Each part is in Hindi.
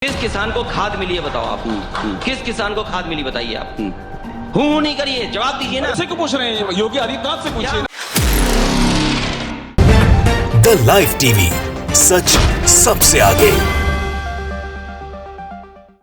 किस किसान को खाद मिली है बताओ आप। किस किसान को खाद मिली बताइए आप। हूं नहीं करिए, जवाब दीजिए ना। ऐसे क्यों पूछ रहे हैं? योगी आदित्यनाथ से पूछिए। द लाइव टीवी, सच सबसे आगे।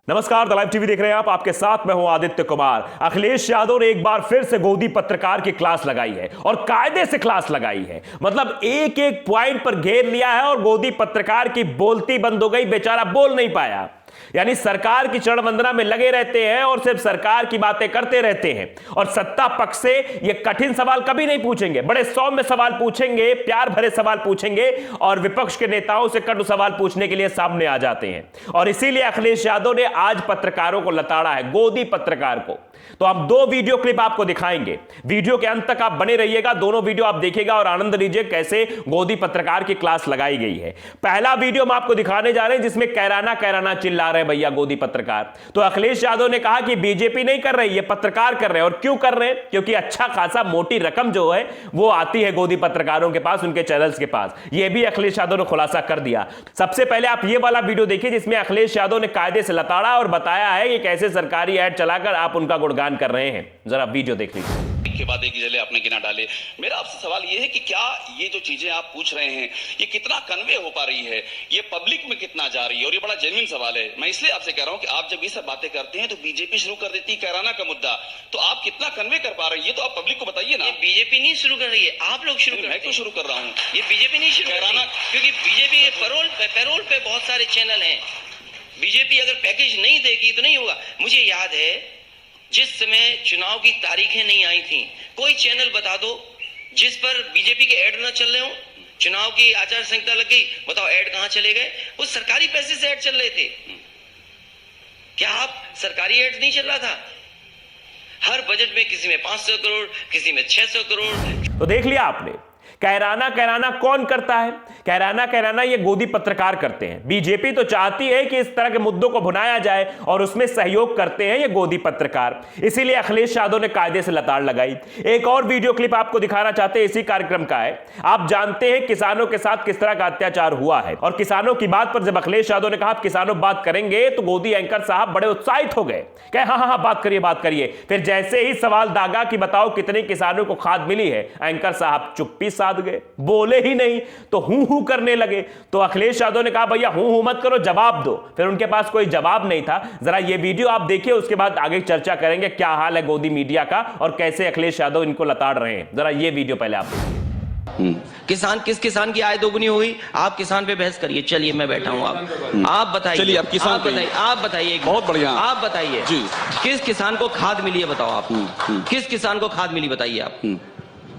नमस्कार, द लाइव टीवी देख रहे हैं आप। आपके साथ मैं हूं आदित्य कुमार। अखिलेश यादव ने एक बार फिर से गोदी पत्रकार की क्लास लगाई है और कायदे से क्लास लगाई है। मतलब एक एक पॉइंट पर घेर लिया है और गोदी पत्रकार की बोलती बंद हो गई, बेचारा बोल नहीं पाया। यानी सरकार की चरण वंदना में लगे रहते हैं और सिर्फ सरकार की बातें करते रहते हैं और सत्ता पक्ष से ये कठिन सवाल कभी नहीं पूछेंगे, बड़े सौम्य सवाल पूछेंगे, प्यार भरे सवाल पूछेंगे और विपक्ष के नेताओं से कटु सवाल पूछने के लिए सामने आ जाते हैं। और इसीलिए अखिलेश यादव ने आज पत्रकारों को लताड़ा है, गोदी पत्रकार को। तो हम दो वीडियो क्लिप आपको दिखाएंगे, वीडियो के अंत तक आप बने रहिएगा, दोनों वीडियो आप देखिएगा और आनंद लीजिए कैसे गोदी पत्रकार की क्लास लगाई गई है। पहला वीडियो हम आपको दिखाने जा रहे हैं जिसमें कैराना कैराना चिल्ला रहे हैं भैया गोदी पत्रकार। तो अखिलेश यादव ने कहा कि बीजेपी नहीं कर रही, ये पत्रकार कर रहे हैं। और क्यों कर रहे हैं? क्योंकि अच्छा खासा मोटी रकम जो है वो आती है गोदी पत्रकारों के पास, उनके चैनल्स के पास। ये भी अखिलेश यादव ने खुलासा कर दिया। सबसे पहले आप ये वाला वीडियो देखिए जिसमें अखिलेश यादव ने कायदे से लताड़ा और बताया है कि कैसे सरकारी ऐड चलाकर आप उनका गुणगान कर रहे हैं। जरा वीडियो देख लीजिए। के बाद एक जले आपने गिना डाले। मेरा आपसे सवाल ये है कि क्या ये जो चीजें आप पूछ रहे हैं ये कितना कन्वे हो पा रही है, ये पब्लिक में कितना जा रही है? और ये बड़ा जेन्युइन सवाल है। मैं इसलिए आपसे कह रहा हूं कि आप जब ये सब बातें करते हैं तो बीजेपी शुरू कर देती है कैराना का मुद्दा, तो आप कितना कन्वे कर पा रहे हैं ये तो आप पब्लिक को बताइए ना। बीजेपी नहीं शुरू कर रही है, आप लोग शुरू कर रहे हैं। मैं क्यों शुरू कर रहा हूँ? ये बीजेपी नहीं शुरू कर रही है, क्योंकि बीजेपी पैरोल पे बहुत सारे चैनल हैं। बीजेपी अगर पैकेज नहीं देगी तो नहीं होगा। मुझे याद है जिस समय चुनाव की तारीखें नहीं आई थी, कोई चैनल बता दो जिस पर बीजेपी के ऐड ना चल रहे हो। चुनाव की आचार संहिता लग गई, बताओ ऐड कहां चले गए? वो सरकारी पैसे से ऐड चल रहे थे। क्या आप सरकारी ऐड नहीं चल रहा था? हर बजट में किसी में 500 करोड़, किसी में 600 करोड़। तो देख लिया आपने, कैराना कैराना कौन करता है? कैराना कैराना ये गोदी पत्रकार करते हैं। बीजेपी तो चाहती है कि इस तरह के मुद्दों को भुनाया जाए और उसमें सहयोग करते हैं ये गोदी पत्रकार। इसीलिए अखिलेश यादव ने कायदे से लताड़ लगाई। एक और वीडियो क्लिप आपको दिखाना चाहते हैं, इसी कार्यक्रम का है। आप जानते हैं किसानों के साथ किस तरह का अत्याचार हुआ है और किसानों की बात पर जब अखिलेश यादव ने कहा किसानों बात करेंगे तो गोदी एंकर साहब बड़े उत्साहित हो गए, कहे हाँ हाँ हाँ बात करिए बात करिए। फिर जैसे ही सवाल दागा कि बताओ कितने किसानों को खाद मिली है, एंकर साहब चुप्पी साध गए, बोले ही नहीं, तो हूं करने लगे। तो अखिलेश यादव ने कहा भैया हूं मत करो, जवाब दो। फिर उनके पास कोई जवाब नहीं था। जरा ये वीडियो आप देखिए, उसके बाद आगे चर्चा करेंगे क्या हाल है गोदी मीडिया का और कैसे अखिलेश यादव इनको लताड़ रहे हैं। जरा ये वीडियो पहले आप देखिए। किसान, किस किसान की आय दोगुनी हो गई? आप किसान पे बहस करिए। चलिए मैं बैठा हूं, आप बताइए। चलिए आप किसान बताइए, आप बताइए। बहुत बढ़िया, आप बताइए जी। किस किसान को खाद मिली है बताओ आप। किस किसान को खाद मिली बताइए आप।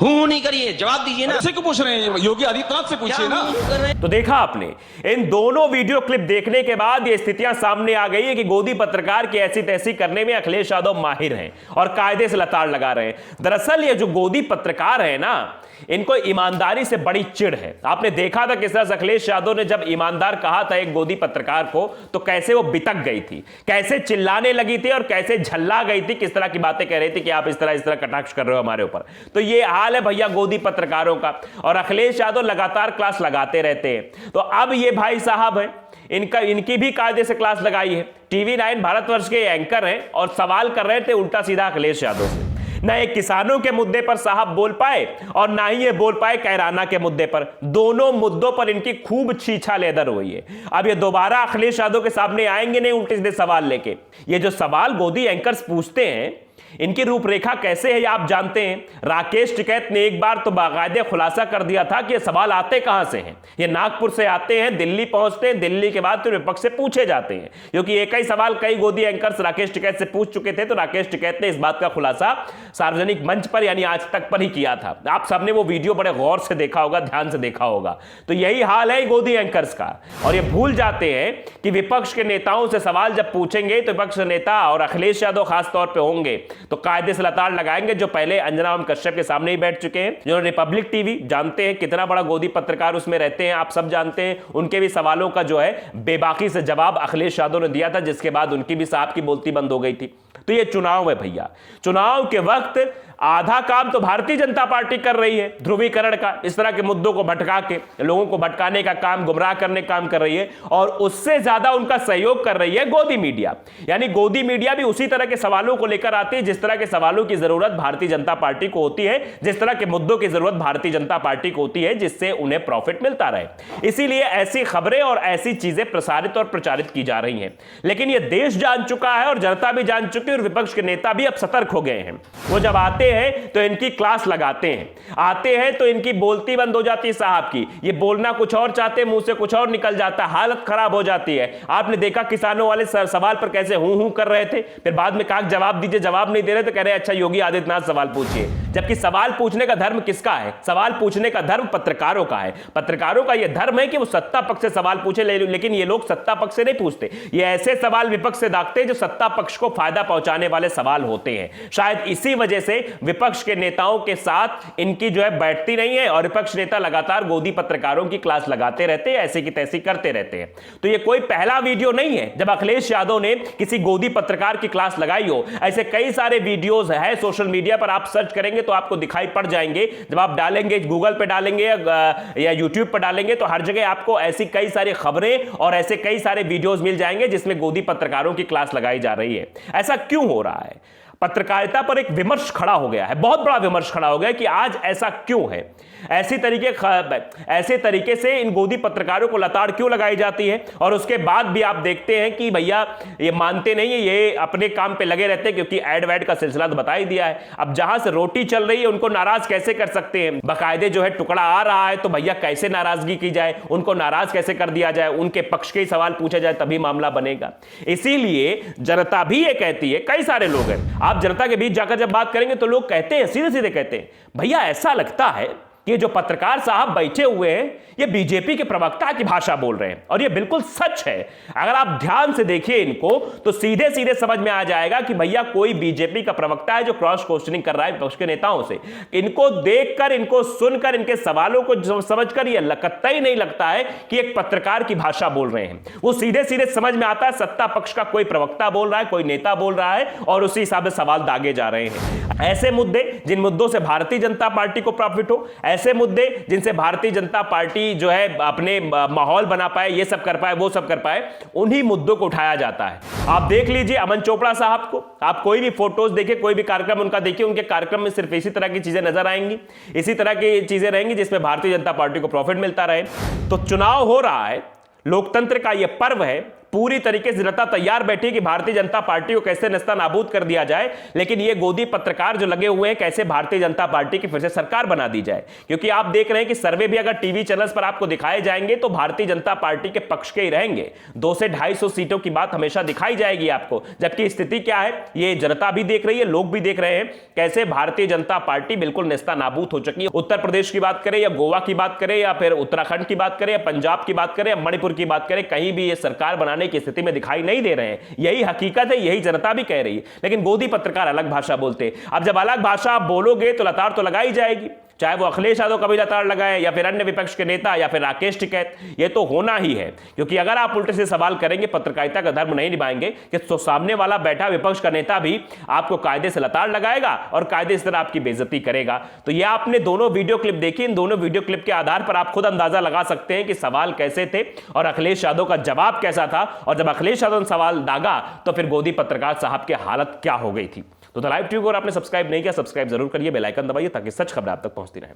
हूं नहीं करिए, जवाब दीजिए ना। ऐसे क्यों पूछ रहे हैं? योगी आदित्यनाथ से पूछिए ना। तो देखा आपने, इन दोनों वीडियो क्लिप देखने के बाद ये स्थितियां सामने आ गई है कि गोदी पत्रकार की ऐसी तैसी करने में अखिलेश यादव माहिर हैं और कायदे से लताड़ लगा रहे हैं। दरअसल ये जो गोदी पत्रकार है ना, इनको ईमानदारी से बड़ी चिढ़ है। आपने देखा था किस तरह से अखिलेश यादव ने जब ईमानदार कहा था एक गोदी पत्रकार को, तो कैसे वो बितक गई थी, कैसे चिल्लाने लगी थी और कैसे झल्ला गई थी, किस तरह की बातें कह रही थी कि आप इस तरह कटाक्ष कर रहे हो हमारे ऊपर। तो ये हाल है भैया गोदी पत्रकारों का और अखिलेश यादव लगातार क्लास लगाते रहते हैं। तो अब ये भाई साहब है, इनकी भी कायदे से क्लास लगाई है। टीवी 9 भारतवर्ष के एंकर हैं और सवाल कर रहे थे उल्टा सीधा अखिलेश यादव से। ना ये किसानों के मुद्दे पर साहब बोल पाए और ना ही ये बोल पाए कैराना के मुद्दे पर। दोनों मुद्दों पर इनकी खूब छीछा लेदर हुई है। अब ये दोबारा अखिलेश यादव के सामने आएंगे नहीं उल्टे सीधे सवाल लेके। ये जो सवाल गोदी एंकर्स पूछते हैं इनकी रूपरेखा कैसे है ये आप जानते हैं। राकेश टिकैत ने एक बार तो बाकायदे खुलासा कर दिया था कि ये सवाल आते कहां से हैं। ये नागपुर से आते हैं, दिल्ली पहुंचते हैं, दिल्ली के बाद फिर विपक्ष से पूछे जाते हैं। क्योंकि एक ही सवाल कई गोदी एंकर्स राकेश टिकैत से पूछ चुके थे, तो राकेश टिकैत ने इस बात का खुलासा सार्वजनिक मंच पर यानी आज तक पर ही किया था। आप सबने वो वीडियो बड़े गौर से देखा होगा, ध्यान से देखा होगा। तो यही हाल है गोदी एंकर्स का। और ये भूल जाते हैं कि विपक्ष के नेताओं से सवाल जब पूछेंगे तो विपक्ष नेता और अखिलेश यादव खास तौर पर होंगे तो कायदे से लताड़ लगाएंगे। जो पहले अंजना ओम कश्यप के सामने ही बैठ चुके हैं, जो रिपब्लिक टीवी जानते हैं कितना बड़ा गोदी पत्रकार उसमें रहते हैं, आप सब जानते हैं, उनके भी सवालों का जो है बेबाकी से जवाब अखिलेश यादव ने दिया था, जिसके बाद उनकी भी साहब की बोलती बंद हो गई थी। तो ये चुनाव है भैया, चुनाव के वक्त आधा काम तो भारतीय जनता पार्टी कर रही है ध्रुवीकरण का, इस तरह के मुद्दों को भटका के लोगों को भटकाने का काम, गुमराह करने का काम कर रही है, और उससे ज्यादा उनका सहयोग कर रही है गोदी मीडिया। यानी गोदी मीडिया भी उसी तरह के सवालों को लेकर आती है जिस तरह के सवालों की जरूरत भारतीय जनता पार्टी को होती है, जिस तरह के मुद्दों की जरूरत भारतीय जनता पार्टी को होती है, जिससे उन्हें प्रॉफिट मिलता रहे। इसीलिए ऐसी खबरें और ऐसी चीजें प्रसारित और प्रचारित की जा रही हैं। लेकिन यह देश जान चुका है और जनता भी जान चुकी है और विपक्ष के नेता भी अब सतर्क हो गए हैं। वो जब आते हैं तो इनकी क्लास लगाते हैं, आते हैं तो इनकी बोलती बंद हो जाती है साहब की, ये बोलना कुछ और चाहते हैं, मुंह से कुछ और निकल जाता है, हालत खराब हो जाती है। आपने देखा किसानों वाले सवाल पर कैसे हूं कर रहे थे, फिर बाद में कहा जवाब दीजिए, जवाब नहीं दे रहे तो कह रहे अच्छा योगी आदित्यनाथ सवाल पूछिए। जबकि सवाल पूछने का धर्म किसका है? सवाल पूछने का धर्म पत्रकारों का है। पत्रकारों का यह धर्म है कि वो सत्ता पक्ष से सवाल पूछे, लेकिन ये लोग सत्ता पक्ष से नहीं पूछते, ये ऐसे सवाल विपक्ष से दागते हैं जो सत्ता पक्ष को फायदा पहुंचाने वाले सवाल होते हैं। शायद इसी वजह से विपक्ष के नेताओं के साथ इनकी जो है बैठती नहीं है और विपक्ष नेता लगातार गोदी पत्रकारों की क्लास लगाते रहते हैं, ऐसी की तैसी करते रहते हैं। तो ये कोई पहला वीडियो नहीं है जब अखिलेश यादव ने किसी गोदी पत्रकार की क्लास लगाई हो। ऐसे कई सारे वीडियोस है सोशल मीडिया पर, आप सर्च करेंगे तो आपको दिखाई पड़ जाएंगे। जब आप डालेंगे गूगल पे डालेंगे या यूट्यूब पर डालेंगे तो हर जगह आपको ऐसी कई सारी खबरें और ऐसे कई सारे वीडियोस मिल जाएंगे जिसमें गोदी पत्रकारों की क्लास लगाई जा रही है। ऐसा क्यों हो रहा है? पत्रकारिता पर एक विमर्श खड़ा हो गया है, बहुत बड़ा विमर्श खड़ा हो गया कि आज ऐसा क्यों है, ऐसे तरीके से इन गोदी पत्रकारों को लताड़ क्यों लगाई जाती है। और उसके बाद भी आप देखते हैं कि भैया ये मानते नहीं है, ये अपने काम पे लगे रहते हैं, क्योंकि एड वैड का सिलसिला तो बता ही दिया है। अब जहां से रोटी चल रही है उनको नाराज कैसे कर सकते हैं? बाकायदे जो है टुकड़ा आ रहा है तो भैया कैसे नाराजगी की जाए, उनको नाराज कैसे कर दिया जाए, उनके पक्ष के ही सवाल पूछे जाए तभी मामला बनेगा। इसीलिए जनता भी ये कहती है, कई सारे लोग हैं, आप जनता के बीच जाकर जब बात करेंगे तो लोग कहते हैं, सीधे सीधे कहते हैं, भैया ऐसा लगता है ये जो पत्रकार साहब बैठे हुए हैं ये बीजेपी के प्रवक्ता की भाषा बोल रहे हैं। और ये बिल्कुल सच है। अगर आप ध्यान से देखिए इनको तो सीधे सीधे समझ में आ जाएगा कि भैया कोई बीजेपी का प्रवक्ता है जो क्रॉस क्वेश्चनिंग कर रहा है विपक्ष के नेताओं से। इनको देखकर, इनको सुनकर, इनके सवालों को समझकर ये कतई नहीं लगता है कि एक पत्रकार की भाषा बोल रहे हैं। वो सीधे सीधे समझ में आता है सत्ता पक्ष का कोई प्रवक्ता बोल रहा है, कोई नेता बोल रहा है और उसी हिसाब से सवाल दागे जा रहे हैं। ऐसे मुद्दे जिन मुद्दों से भारतीय जनता पार्टी को प्रॉफिट हो, ऐसे मुद्दे जिनसे भारतीय जनता पार्टी जो है अपने माहौल बना पाए, ये सब कर पाए, वो सब कर पाए, उन्हीं मुद्दों को उठाया जाता है। आप देख लीजिए अमन चोपड़ा साहब को, आप कोई भी फोटोज देखिए, कोई भी कार्यक्रम उनका देखिए, उनके कार्यक्रम में सिर्फ इसी तरह की चीजें नजर आएंगी, इसी तरह की चीजें रहेंगी जिसमें भारतीय जनता पार्टी को प्रॉफिट मिलता रहे। तो चुनाव हो रहा है, लोकतंत्र का यह पर्व है, पूरी तरीके से जनता तैयार बैठी कि भारतीय जनता पार्टी को कैसे नेस्ता नाबूद कर दिया जाए। लेकिन ये गोदी पत्रकार जो लगे हुए हैं कैसे भारतीय जनता पार्टी की फिर से सरकार बना दी जाए। क्योंकि आप देख रहे हैं कि सर्वे भी अगर टीवी चैनल्स पर आपको दिखाए जाएंगे तो भारतीय जनता पार्टी के पक्ष के ही रहेंगे। 200 से 250 सीटों की बात हमेशा दिखाई जाएगी आपको। जबकि स्थिति क्या है ये जनता भी देख रही है, लोग भी देख रहे हैं कैसे भारतीय जनता पार्टी बिल्कुल नेस्ता नाबूद हो चुकी है। उत्तर प्रदेश की बात करें या गोवा की बात करें या फिर उत्तराखंड की बात करें या पंजाब की बात करें या मणिपुर की बात करें, कहीं भी ये सरकार बनाने की स्थिति में दिखाई नहीं दे रहे हैं। यही हकीकत है, यही जनता भी कह रही है। लेकिन गोदी पत्रकार अलग भाषा बोलते हैं। अब जब अलग भाषा आप बोलोगे तो लताड़ तो लगाई जाएगी, चाहे वो अखिलेश यादव कभी लताड़ लगाए या फिर अन्य विपक्ष के नेता या फिर राकेश टिकैत, ये तो होना ही है। क्योंकि अगर आप उल्टे से सवाल करेंगे, पत्रकारिता का धर्म नहीं निभाएंगे कि तो सामने वाला बैठा विपक्ष का नेता भी आपको कायदे से लताड़ लगाएगा और कायदे से आपकी बेइज्जती करेगा। तो ये आपने दोनों वीडियो क्लिप देखी, इन दोनों वीडियो क्लिप के आधार पर आप खुद अंदाजा लगा सकते हैं कि सवाल कैसे थे और अखिलेश यादव का जवाब कैसा था। और जब अखिलेश यादव ने सवाल दागा तो फिर गोदी पत्रकार साहब की हालत क्या हो गई थी। तो द लाइव टीवी को आपने सब्सक्राइब नहीं किया, सब्सक्राइब जरूर करिए, बेल आइकन दबाइए ताकि सच खबरें आप तक पहुंचती रहें।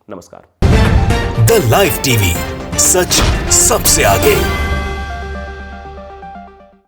नमस्कार। द लाइव टीवी, सच सबसे आगे।